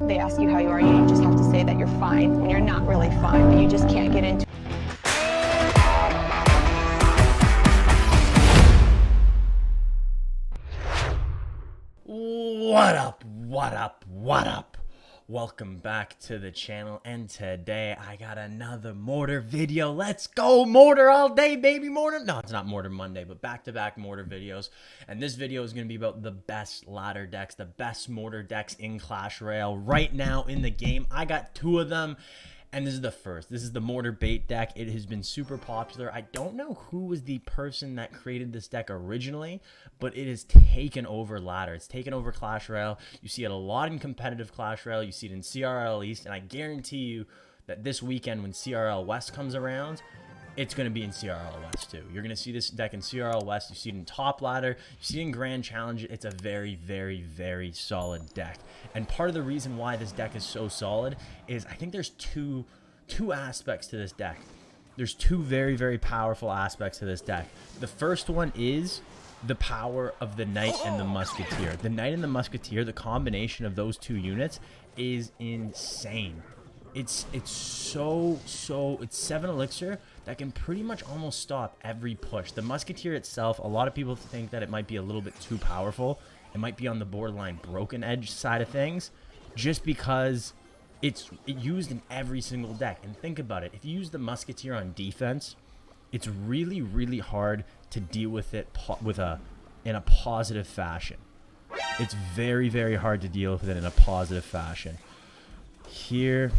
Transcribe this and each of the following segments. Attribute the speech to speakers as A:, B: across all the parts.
A: they ask you how you are, you just have to say that you're fine when you're not really fine, but you just can't get into.
B: What up, what up, what up? Welcome back to the channel, and today I got another Mortar video. Let's go, Mortar all day, baby. Mortar. No, it's not Mortar Monday, but back-to-back Mortar videos. And this video is going to be about the best ladder decks, the best Mortar decks in Clash Royale right now in the game. I got two of them. And this is the first. This is the Mortar Bait Deck. It has been super popular. I don't know who was the person that created this deck originally, but it has taken over ladder. It's taken over Clash Royale. You see it a lot in competitive Clash Royale. You see it in CRL East, and I guarantee you that this weekend when CRL West comes around, it's going to be in CRL West too. You're going to see this deck in CRL West. You see it in top ladder. You see it in Grand Challenge. It's a very, very, very solid deck. And part of the reason why this deck is so solid is I think there's two aspects to this deck. There's two very, very powerful aspects to this deck. The first one is the power of the Knight and the Musketeer. The Knight and the Musketeer, the combination of those two units is insane. It's so it's 7 elixir that can pretty much almost stop every push. The Musketeer itself, a lot of people think that it might be a little bit too powerful. It might be on the borderline broken edge side of things, just because it's used in every single deck. And think about it, if you use the Musketeer on defense, it's really, really hard to deal with it in a positive fashion. It's very, very hard to deal with it in a positive fashion. Here,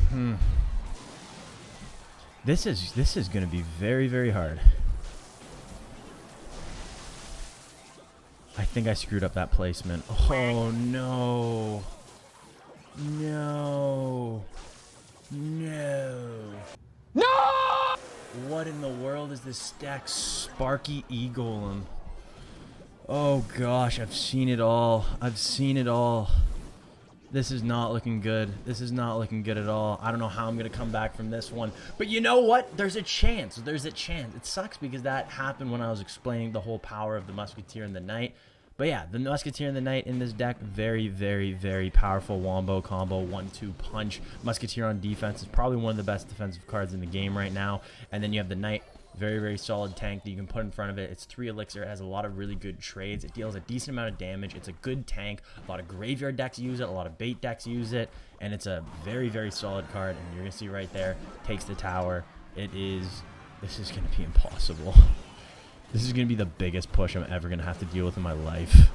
B: this is going to be very, very hard. I think I screwed up that placement. Oh no. No. What in the world is this deck? Sparky E-Golem. Oh gosh, I've seen it all. This is not looking good. This is not looking good at all. I don't know how I'm going to come back from this one. But you know what? There's a chance. There's a chance. It sucks because that happened when I was explaining the whole power of the Musketeer and the Knight. But yeah, the Musketeer and the Knight in this deck, very, very, very powerful wombo combo, 1-2 punch. Musketeer on defense is probably one of the best defensive cards in the game right now. And then you have the Knight. Very, very solid tank that you can put in front of it. It's 3 elixir. It has a lot of really good trades. It deals a decent amount of damage. It's a good tank. A lot of Graveyard decks use it. A lot of bait decks use it. And it's a very, very solid card. And you're going to see right there, takes the tower. This is going to be impossible. This is going to be the biggest push I'm ever going to have to deal with in my life.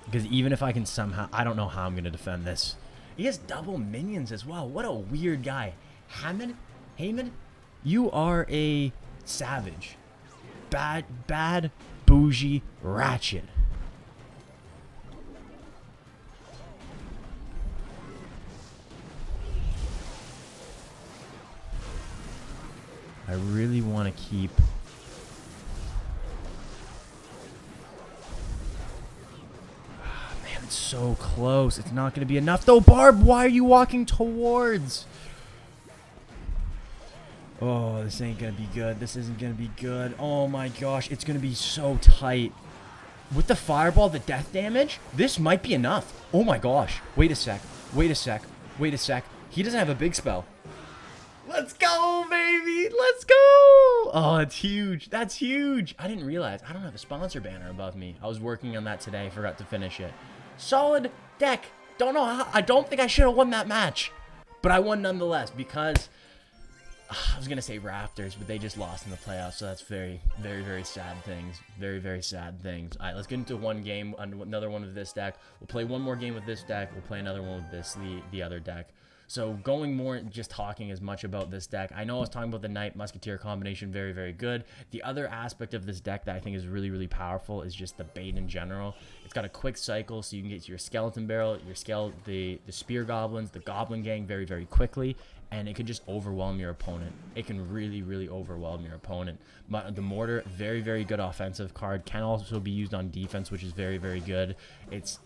B: Because even if I can somehow, I don't know how I'm going to defend this. He has double minions as well. What a weird guy. Heyman? You are a savage. Bad, bougie, ratchet. I really want to keep... Man, it's so close. It's not going to be enough, though. Barb, why are you walking towards... Oh, this ain't gonna be good. This isn't gonna be good. Oh my gosh, it's gonna be so tight. With the fireball, the death damage, this might be enough. Oh my gosh. Wait a sec. He doesn't have a big spell. Let's go, baby. Let's go. Oh, it's huge. That's huge. I didn't realize. I don't have a sponsor banner above me. I was working on that today. Forgot to finish it. Solid deck. Don't know how. I don't think I should have won that match. But I won nonetheless because... I was going to say Raptors, but they just lost in the playoffs, so that's very, very, very sad things. Very, very sad things. All right, let's get into one game, another one with this deck. We'll play one more game with this deck. We'll play another one with this, the other deck. So going more, just talking as much about this deck. I know I was talking about the Knight Musketeer combination, very, very good. The other aspect of this deck that I think is really, really powerful is just the bait in general. It's got a quick cycle, so you can get to your Skeleton Barrel, the Spear Goblins, the Goblin Gang very, very quickly. And it could just overwhelm your opponent. It can really, really overwhelm your opponent. But the Mortar, very, very good offensive card. Can also be used on defense, which is very, very good. This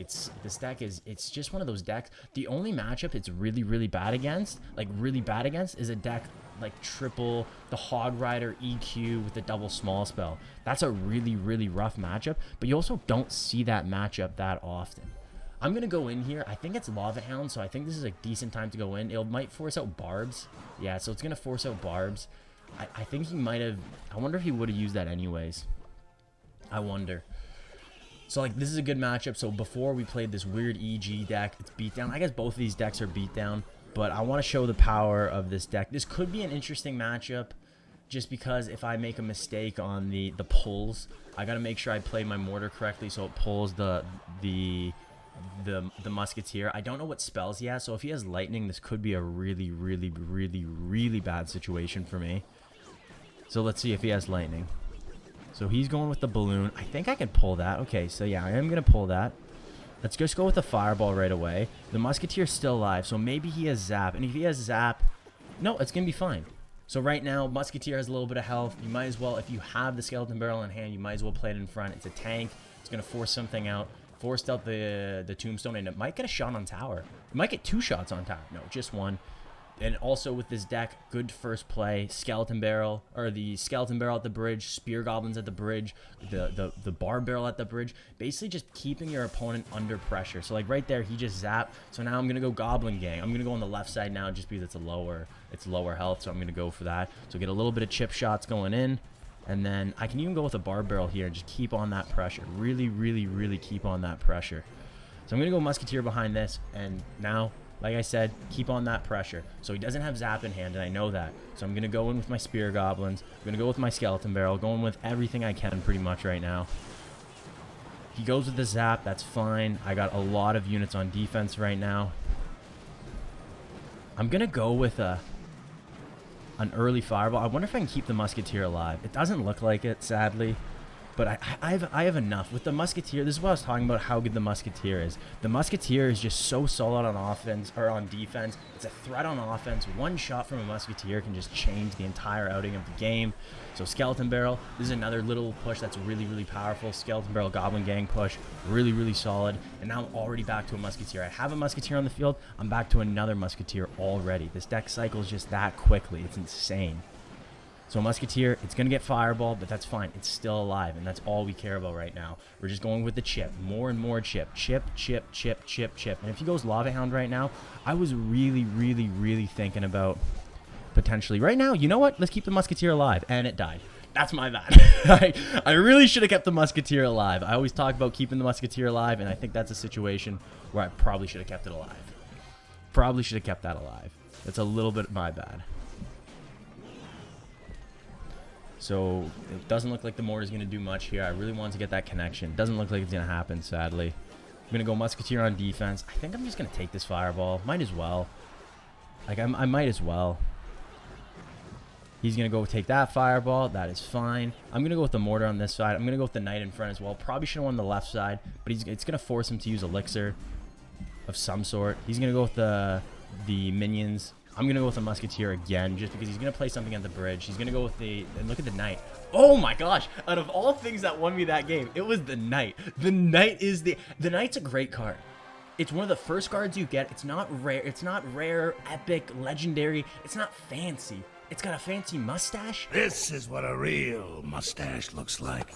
B: deck it's just one of those decks. The only matchup it's really, really bad against, is a deck like triple the Hog Rider EQ with the double small spell. That's a really, really rough matchup. But you also don't see that matchup that often. I'm going to go in here. I think it's Lava Hound, so I think this is a decent time to go in. It might force out Barbs. Yeah, so it's going to force out Barbs. I think he might have... I wonder if he would have used that anyways. I wonder. So, like, this is a good matchup. So, before we played this weird EG deck, it's beatdown. I guess both of these decks are beatdown, but I want to show the power of this deck. This could be an interesting matchup just because if I make a mistake on the pulls, I got to make sure I play my Mortar correctly so it pulls the Musketeer. I don't know what spells he has, so if he has Lightning, this could be a really, really, really, really bad situation for me. So let's see if he has Lightning. So he's going with the Balloon. I think I can pull that. Okay, so yeah, I am going to pull that. Let's just go with the Fireball right away. The Musketeer's still alive, so maybe he has Zap. And if he has Zap, no, it's going to be fine. So right now, Musketeer has a little bit of health. You might as well, if you have the Skeleton Barrel in hand, you might as well play it in front. It's a tank. It's going to force something out. Forced out the Tombstone, and it might get a shot on tower. It might get 2 shots on tower. No, just 1. And also with this deck, good first play. Skeleton Barrel, or the Skeleton Barrel at the bridge, Spear Goblins at the bridge, the Barb Barrel at the bridge. Basically just keeping your opponent under pressure. So like right there, he just zapped. So now I'm going to go Goblin Gang. I'm going to go on the left side now just because it's lower health. So I'm going to go for that. So get a little bit of chip shots going in. And then I can even go with a Barb Barrel here and just keep on that pressure. Really, really, really keep on that pressure. So I'm going to go Musketeer behind this. And now, like I said, keep on that pressure. So he doesn't have Zap in hand, and I know that. So I'm going to go in with my Spear Goblins. I'm going to go with my Skeleton Barrel. Going with everything I can pretty much right now. He goes with the Zap. That's fine. I got a lot of units on defense right now. I'm going to go with an early Fireball. I wonder if I can keep the Musketeer alive. It doesn't look like it, sadly. But I have enough. With the Musketeer, this is what I was talking about, how good the Musketeer is. The Musketeer is just so solid on offense, or on defense. It's a threat on offense. One shot from a Musketeer can just change the entire outing of the game. So Skeleton Barrel, this is another little push that's really, really powerful. Skeleton Barrel, Goblin Gang push, really, really solid. And now I'm already back to a Musketeer. I have a Musketeer on the field. I'm back to another Musketeer already. This deck cycles just that quickly. It's insane. So Musketeer, it's going to get Fireball, but that's fine. It's still alive, and that's all we care about right now. We're just going with the chip. More and more chip. Chip, chip, chip, chip, chip. And if he goes Lava Hound right now, I was really, really, really thinking about potentially. Right now, you know what? Let's keep the Musketeer alive. And it died. That's my bad. I really should have kept the Musketeer alive. I always talk about keeping the Musketeer alive, and I think that's a situation where I probably should have kept it alive. Probably should have kept that alive. That's a little bit my bad. So it doesn't look like the Mortar is going to do much here. I really wanted to get that connection. Doesn't look like it's going to happen, sadly. I'm going to go Musketeer on defense. I think I'm just going to take this Fireball. Might as well. Like, I might as well. He's going to go take that Fireball. That is fine. I'm going to go with the Mortar on this side. I'm going to go with the Knight in front as well. Probably should have won the left side, but it's going to force him to use Elixir of some sort. He's going to go with the minions. I'm going to go with the Musketeer again, just because he's going to play something at the bridge. He's going to go with and look at the Knight. Oh my gosh. Out of all things that won me that game, it was the Knight. The Knight is the Knight's a great card. It's one of the first cards you get. It's not rare. It's not rare, epic, legendary. It's not fancy. It's got a fancy mustache.
C: This is what a real mustache looks like.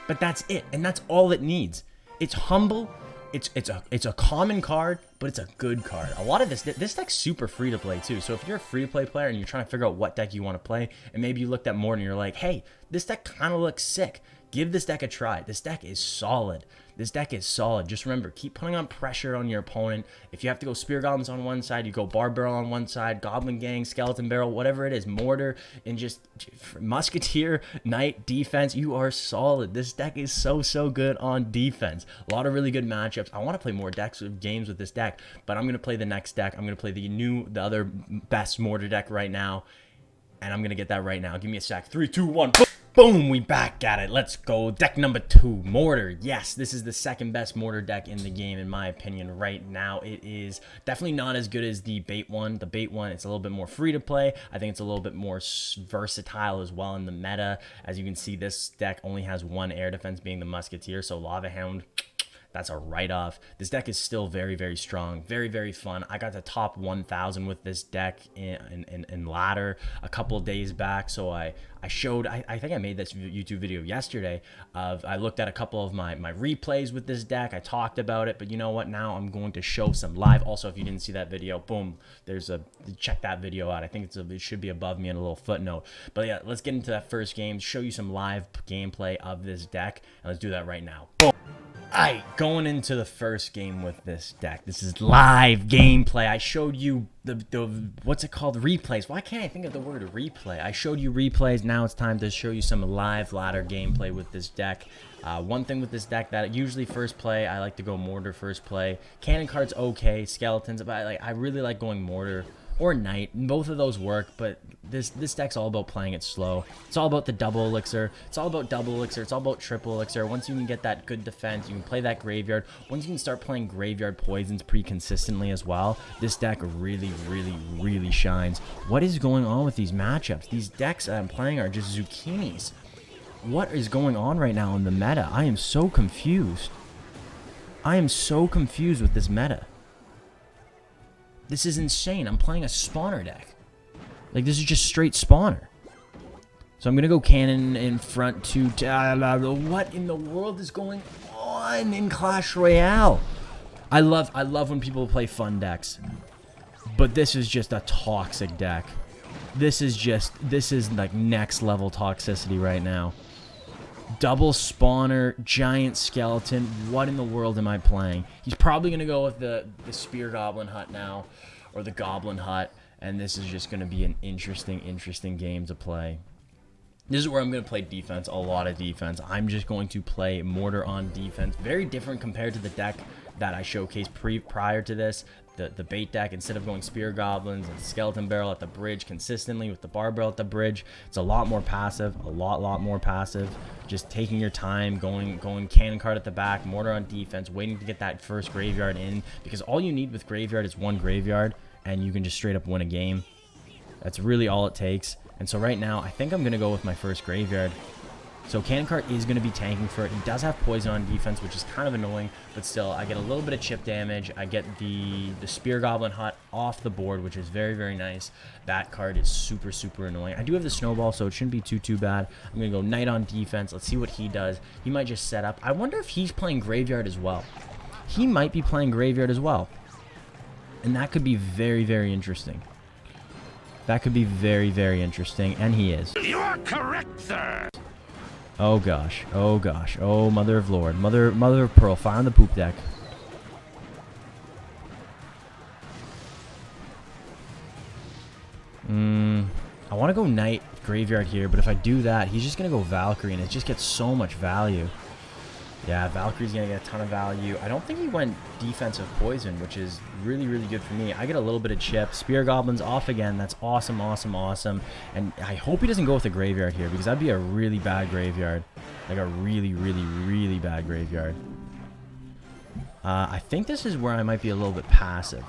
B: But that's it. And that's all it needs. It's humble. It's a common card, but it's a good card. A lot of this deck's super free to play too. So if you're a free to play player and you're trying to figure out what deck you want to play, and maybe you looked at Mortar and you're like, hey, this deck kind of looks sick. Give this deck a try. This deck is solid. This deck is solid. Just remember, keep putting on pressure on your opponent. If you have to go Spear Goblins on one side, you go Barb Barrel on one side, Goblin Gang, Skeleton Barrel, whatever it is, Mortar, and just Musketeer, Knight, defense. You are solid. This deck is so good on defense. A lot of really good matchups. I want to play more games with this deck, but I'm going to play the next deck. I'm going to play the other best Mortar deck right now, and I'm going to get that right now. Give me a sec. 3, 2, 1. Boom, we back at it. Let's go. Deck number 2, Mortar. Yes, this is the second best Mortar deck in the game, in my opinion, right now. It is definitely not as good as the Bait one. The Bait one, it's a little bit more free to play. I think it's a little bit more versatile as well in the meta. As you can see, this deck only has one air defense, being the Musketeer, so Lava Hound, that's a write-off. This deck is still very, very strong, very, very fun. I got the top 1,000 with this deck in ladder a couple days back. So I think I made this YouTube video yesterday of, I looked at a couple of my replays with this deck. I talked about it, but you know what? Now I'm going to show some live. Also, if you didn't see that video, boom, check that video out. I think it should be above me in a little footnote. But yeah, let's get into that first game, show you some live gameplay of this deck, and let's do that right now. Boom. Alright, going into the first game with this deck. This is live gameplay. I showed you the what's it called? Replays. Why can't I think of the word replay? I showed you replays. Now it's time to show you some live ladder gameplay with this deck. One thing with this deck that usually first play, I like to go Mortar first play. Cannon cards okay, skeletons, but I really like going Mortar or Knight. Both of those work, but this deck's all about playing it slow. It's all about the double elixir. It's all about double elixir. It's all about triple elixir. Once you can get that good defense, you can play that graveyard. Once you can start playing graveyard poisons pretty consistently as well, this deck really, really, really shines. What is going on with these matchups? These decks that I'm playing are just zucchinis. What is going on right now in the meta? I am so confused. I am so confused with this meta. This is insane. I'm playing a spawner deck. Like, this is just straight spawner. So I'm going to go Canon in front to... what in the world is going on in Clash Royale? I love when people play fun decks. But this is just a toxic deck. This is like next level toxicity right now. Double spawner, giant skeleton. What in the world am I playing? He's probably going to go with the spear goblin hut now, or the goblin hut, and this is just going to be an interesting game to play. This is where I'm going to play defense, a lot of defense. I'm just going to play Mortar on defense. Very different compared to the deck that I showcased prior to this. The bait deck, instead of going spear goblins and skeleton barrel at the bridge consistently with the barbell at the bridge, it's a lot more passive, a lot more passive. Just taking your time, going cannon card at the back, Mortar on defense, waiting to get that first graveyard in, because all you need with graveyard is one graveyard and you can just straight up win a game. That's really all it takes. And so right now I think I'm gonna go with my first graveyard. So Cannon Cart is going to be tanking for it. He does have poison on defense, which is kind of annoying, but still, I get a little bit of chip damage. I get the Spear Goblin Hut off the board, which is very, very nice. That card is super, super annoying. I do have the Snowball, so it shouldn't be too bad. I'm going to go Knight on defense. Let's see what he does. He might just set up. I wonder if he's playing Graveyard as well. He might be playing Graveyard as well. And that could be very, very interesting. That could be very, very interesting, and he is.
C: You are correct, sir.
B: Oh gosh, oh gosh, oh mother of Lord, mother of pearl, fire on the poop deck. I want to go Knight Graveyard here, but if I do that, he's just going to go Valkyrie, and it just gets so much value. Yeah, Valkyrie's going to get a ton of value. I don't think he went defensive poison, which is really, really good for me. I get a little bit of chip. Spear Goblin's off again. That's awesome, awesome, awesome. And I hope he doesn't go with a graveyard here, because that'd be a really bad graveyard. Like a really, really, really bad graveyard. I think this is where I might be a little bit passive.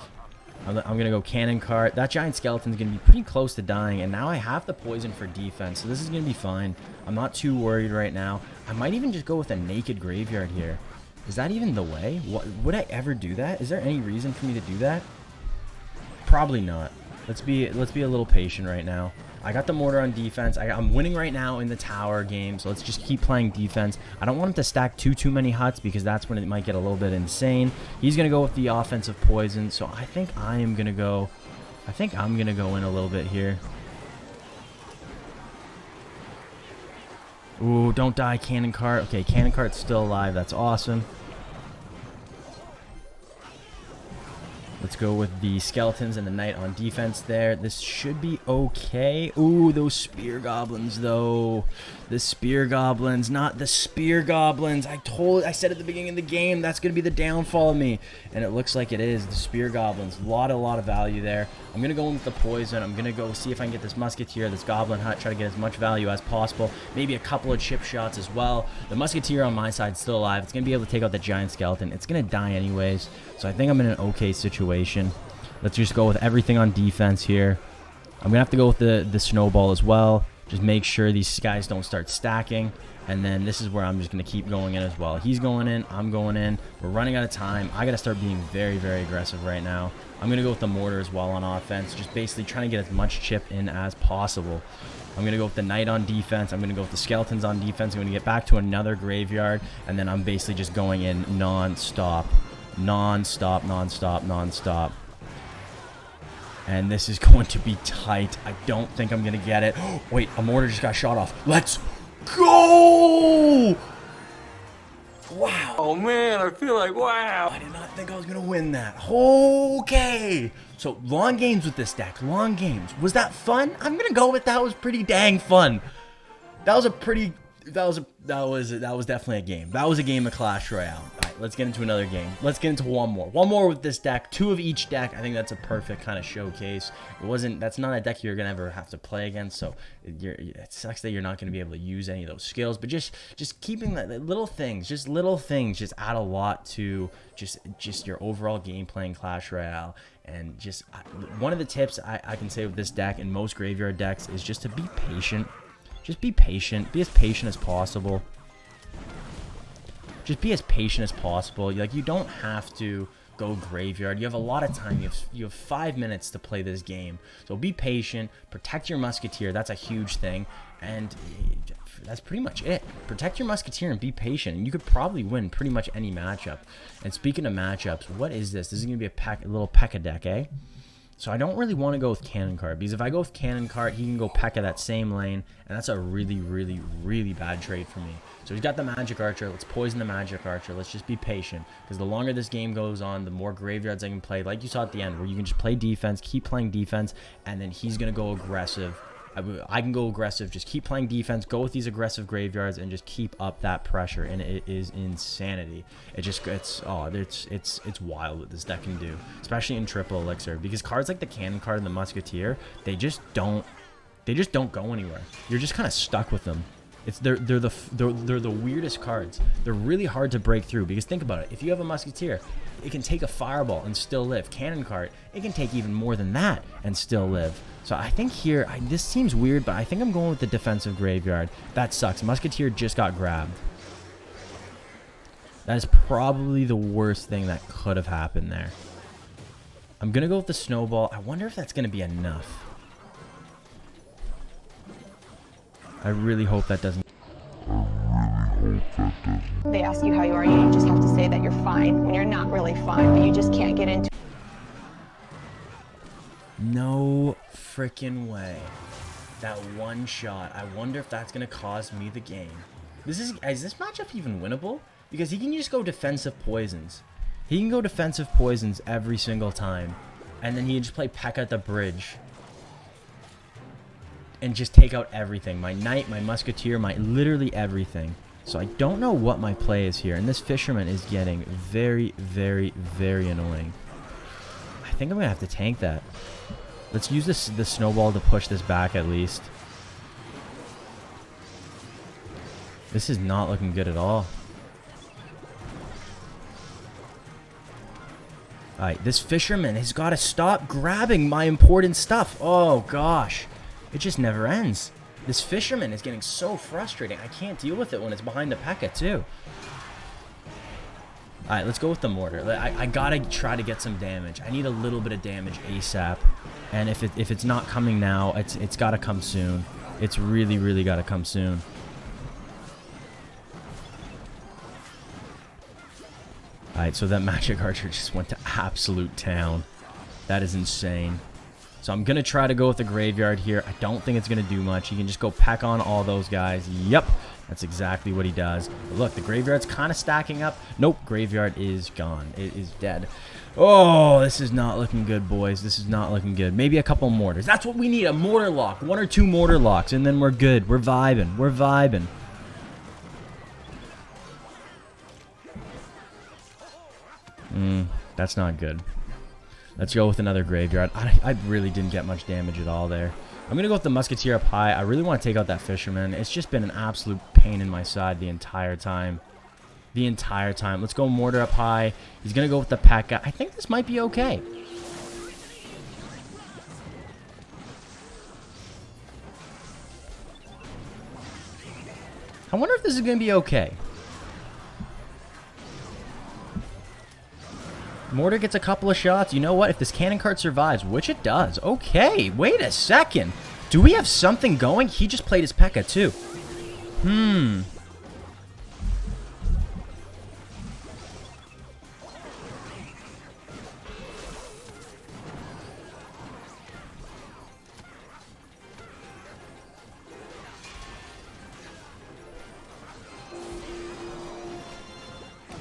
B: I'm going to go Cannon Cart. That giant skeleton's going to be pretty close to dying, and now I have the poison for defense, so this is going to be fine. I'm not too worried right now. I might even just go with a naked graveyard here. Is that even the way? Would I ever do that? Is there any reason for me to do that? Probably not. Let's be a little patient right now. I got the Mortar on defense. I'm winning right now in the tower game, so let's just keep playing defense. I don't want him to stack too many huts, because that's when it might get a little bit insane. He's going to go with the offensive poison, so I think I'm going to go in a little bit here. Ooh, don't die, Cannon Cart. Okay, Cannon Cart's still alive. That's awesome. Let's go with the skeletons and the Knight on defense there. This should be okay. Ooh, those spear goblins, though. The spear goblins, not the spear goblins. I said at the beginning of the game, that's going to be the downfall of me. And it looks like it is. The spear goblins, a lot of value there. I'm going to go in with the poison. I'm going to go see if I can get this Musketeer, this Goblin Hut, try to get as much value as possible. Maybe a couple of chip shots as well. The Musketeer on my side is still alive. It's going to be able to take out the giant skeleton. It's going to die anyways. So I think I'm in an okay situation. Let's just go with everything on defense here. I'm going to have to go with the Snowball as well. Just make sure these guys don't start stacking. And then this is where I'm just going to keep going in as well. He's going in. I'm going in. We're running out of time. I got to start being very, very aggressive right now. I'm going to go with the mortar as well on offense. Just basically trying to get as much chip in as possible. I'm going to go with the knight on defense. I'm going to go with the skeletons on defense. I'm going to get back to another graveyard. And then I'm basically just going in non-stop. Non-stop, non-stop, non-stop. And this is going to be tight. I don't think I'm going to get it. Wait, a mortar just got shot off. Let's go! Wow.
C: Oh man, I feel like wow.
B: I did not think I was going to win that. Okay. So long games with this deck. Long games. Was that fun? I'm going to go with that was pretty dang fun. That was a pretty... That was definitely a game. That was a game of Clash Royale. All right, let's get into another game. Let's get into one more. One more with this deck. 2 of each deck. I think that's a perfect kind of showcase. That's not a deck you're gonna ever have to play against. So it sucks that you're not gonna be able to use any of those skills. But just keeping that little things, just add a lot to just your overall gameplay in Clash Royale. And just one of the tips I can say with this deck and most graveyard decks is just to be patient. Just be patient. Be as patient as possible. Just be as patient as possible. Like, you don't have to go graveyard. You have a lot of time. You have 5 minutes to play this game. So be patient. Protect your Musketeer. That's a huge thing. And that's pretty much it. Protect your Musketeer and be patient. And you could probably win pretty much any matchup. And speaking of matchups, what is this? This is going to be a little P.E.K.K.A deck, eh? So I don't really want to go with Cannon card, because if I go with Cannon card, he can go P.E.K.K.A that same lane, and that's a really, really, really bad trade for me. So he's got the Magic Archer. Let's poison the Magic Archer. Let's just be patient, because the longer this game goes on, the more graveyards I can play, like you saw at the end, where you can just play defense, keep playing defense, and then he's going to go aggressive. I can go aggressive, just keep playing defense, go with these aggressive graveyards, and just keep up that pressure, and it is insanity. It's wild what this deck can do, especially in triple elixir, because cards like the Cannon card and the Musketeer, they just don't go anywhere. You're just kind of stuck with them. They're the weirdest cards. They're really hard to break through, because think about it. If you have a Musketeer, it can take a fireball and still live. Cannon card, it can take even more than that and still live. So I think here, this seems weird, but I think I'm going with the defensive graveyard. That sucks. Musketeer just got grabbed. That is probably the worst thing that could have happened there. I'm going to go with the snowball. I wonder if that's going to be enough. I really hope that doesn't.
A: They ask you how you are, you just have to say that you're fine when you're not really fine, but you just can't get into.
B: No freaking way. That one shot. I wonder if that's going to cost me the game. Is this matchup even winnable? Because he can just go defensive poisons. He can go defensive poisons every single time. And then he can just play P.E.K.K.A at the bridge. And just take out everything. My knight, my Musketeer, literally everything. So I don't know what my play is here. And this fisherman is getting very, very, very annoying. I think I'm going to have to tank that. Let's use the snowball to push this back at least. This is not looking good at all. Alright, this fisherman has got to stop grabbing my important stuff. Oh, gosh. It just never ends. This fisherman is getting so frustrating. I can't deal with it when it's behind the P.E.K.K.A too. Alright, let's go with the mortar. I gotta try to get some damage. I need a little bit of damage ASAP. And if it's not coming now, it's gotta come soon. It's really, really gotta come soon. Alright, so that Magic Archer just went to absolute town. That is insane. So I'm going to try to go with the Graveyard here. I don't think it's going to do much. He can just go peck on all those guys. Yep, that's exactly what he does. But look, the Graveyard's kind of stacking up. Nope, Graveyard is gone. It is dead. Oh, this is not looking good, boys. This is not looking good. Maybe a couple mortars. That's what we need, a mortar lock. 1 or 2 mortar locks, and then we're good. We're vibing. We're vibing. That's not good. Let's go with another Graveyard. I really didn't get much damage at all there. I'm going to go with the Musketeer up high. I really want to take out that Fisherman. It's just been an absolute pain in my side the entire time. The entire time. Let's go Mortar up high. He's going to go with the P.E.K.K.A. I think this might be okay. I wonder if this is going to be okay. Mortar gets a couple of shots. You know what? If this cannon cart survives, which it does. Okay, wait a second. Do we have something going? He just played his P.E.K.K.A. too.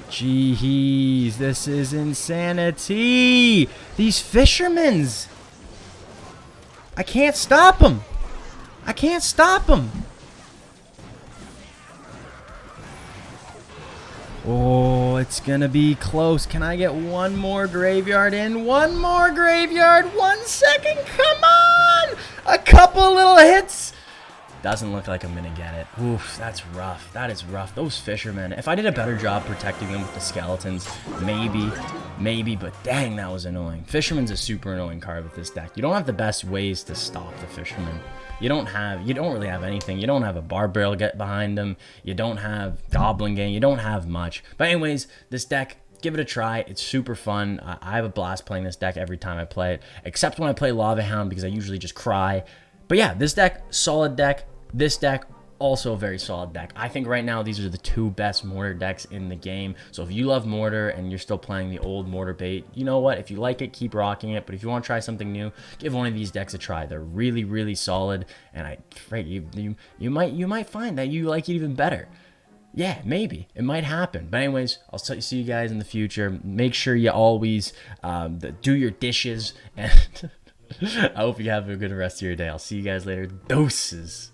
B: Jeez, this is insanity. These fishermen's. I can't stop them. I can't stop them. Oh, it's going to be close. Can I get one more graveyard in? One more graveyard. 1 second. Come on. A couple little hits. Doesn't look like I'm going to get it. Oof, that's rough. That is rough. Those fishermen. If I did a better job protecting them with the skeletons, maybe, but dang, that was annoying. Fisherman's a super annoying card with this deck. You don't have the best ways to stop the fisherman. You don't really have anything. You don't have a bar barrel get behind them. You don't have Goblin Gang. You don't have much. But anyways, this deck, give it a try. It's super fun. I have a blast playing this deck every time I play it, except when I play Lava Hound because I usually just cry. But yeah, this deck, solid deck. This deck, also a very solid deck. I think right now these are the 2 best Mortar decks in the game. So if you love Mortar and you're still playing the old Mortar Bait, you know what? If you like it, keep rocking it. But if you want to try something new, give one of these decks a try. They're really, really solid. And I'm afraid you might find that you like it even better. Yeah, maybe. It might happen. But anyways, I'll see you guys in the future. Make sure you always do your dishes. And I hope you have a good rest of your day. I'll see you guys later. Doses.